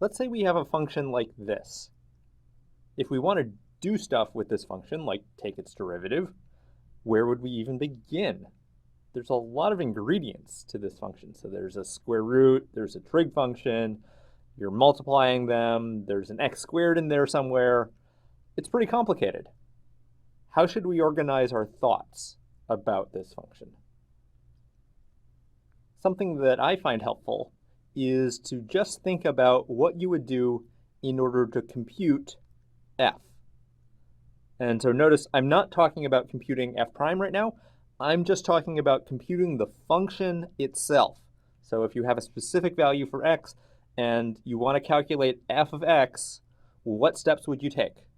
let's say we have a function like this. If we want to do stuff with this function, like take its derivative, where would we even begin? There's a lot of ingredients to this function. So there's a square root, there's a trig function, you're multiplying them, there's an x squared in there somewhere. It's pretty complicated. How should we organize our thoughts about this function? Something that I find helpful is to just think about what you would do in order to compute f. And so notice I'm not talking about computing f prime right now. I'm just talking about computing the function itself. So if you have a specific value for x and you want to calculate f of x, what steps would you take?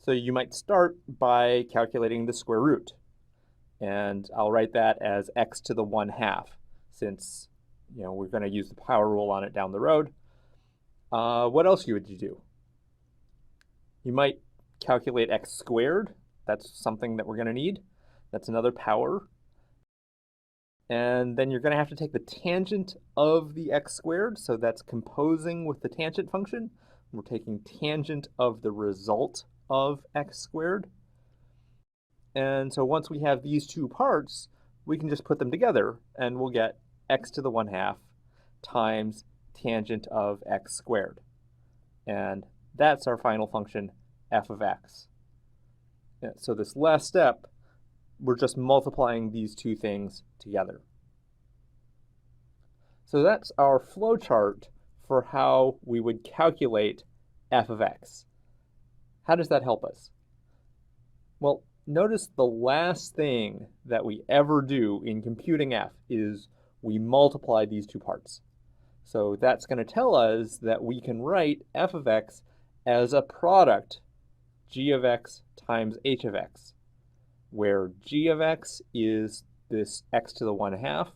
So you might start by calculating the square root. And I'll write that as x to the 1/2, since we're going to use the power rule on it down the road. What else would you do? You might calculate x squared. That's something that we're going to need. That's another power. And then you're going to have to take the tangent of the x squared. So that's composing with the tangent function. We're taking tangent of the result of x squared. And so once we have these two parts, we can just put them together and we'll get x to the 1/2 times tangent of x squared. And that's our final function, f of x. So this last step, we're just multiplying these two things together. So that's our flowchart for how we would calculate f of x. How does that help us? Well, notice the last thing that we ever do in computing f is we multiply these two parts. So that's going to tell us that we can write f of x as a product g of x times h of x, where g of x is this x to the 1/2,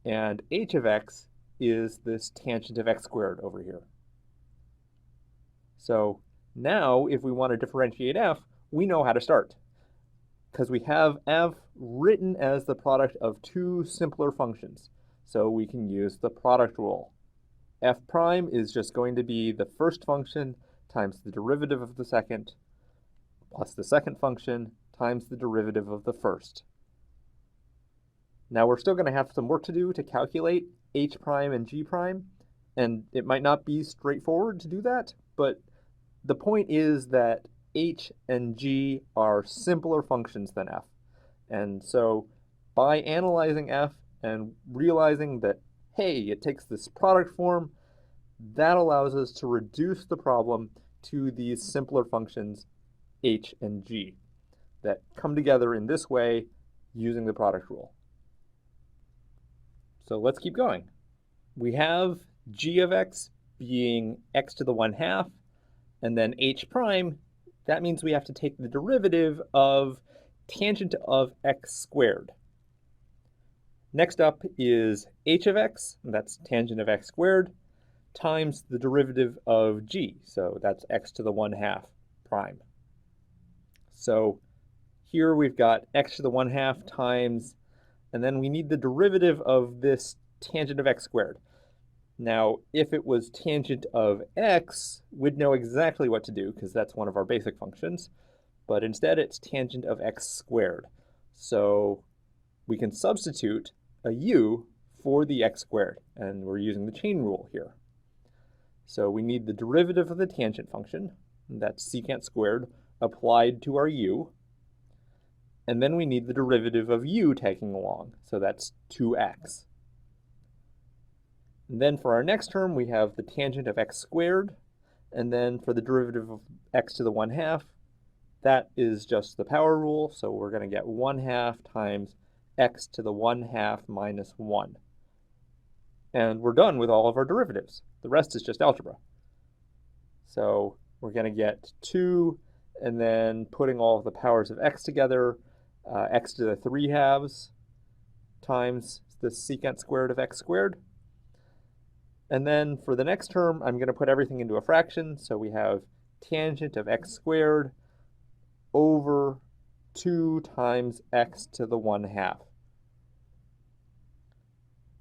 and h of x is this tangent of x squared over here. So now, if we want to differentiate f, we know how to start, because we have f written as the product of two simpler functions. So we can use the product rule. F prime is just going to be the first function times the derivative of the second, plus the second function times the derivative of the first. Now we're still going to have some work to do to calculate h prime and g prime, and it might not be straightforward to do that, but the point is that h and g are simpler functions than f. And so by analyzing f and realizing that, hey, it takes this product form, that allows us to reduce the problem to these simpler functions h and g that come together in this way using the product rule. So let's keep going. We have g of x being x to the 1/2, and then h prime, that means we have to take the derivative of tangent of x squared. Next up is h of x, and that's tangent of x squared, times the derivative of g, so that's x to the 1/2 prime. So here we've got x to the 1/2 times, and then we need the derivative of this tangent of x squared. Now, if it was tangent of x, we'd know exactly what to do, because that's one of our basic functions. But instead, it's tangent of x squared. So we can substitute a u for the x squared, and we're using the chain rule here. So we need the derivative of the tangent function, that's secant squared, applied to our u. And then we need the derivative of u tagging along, so that's 2x. And then for our next term, we have the tangent of x squared, and then for the derivative of x to the 1/2, that is just the power rule, so we're going to get 1/2 times x to the 1/2 minus 1. And we're done with all of our derivatives. The rest is just algebra. So we're going to get 2, and then putting all of the powers of x together, x to the 3/2 times the secant squared of x squared. And then for the next term, I'm going to put everything into a fraction. So we have tangent of x squared over 2 times x to the 1/2.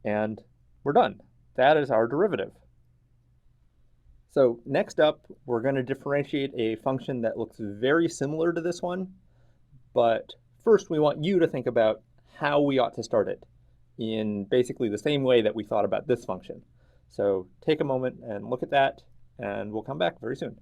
And we're done. That is our derivative. So next up, we're going to differentiate a function that looks very similar to this one, but first we want you to think about how we ought to start it in basically the same way that we thought about this function. So take a moment and look at that, and we'll come back very soon.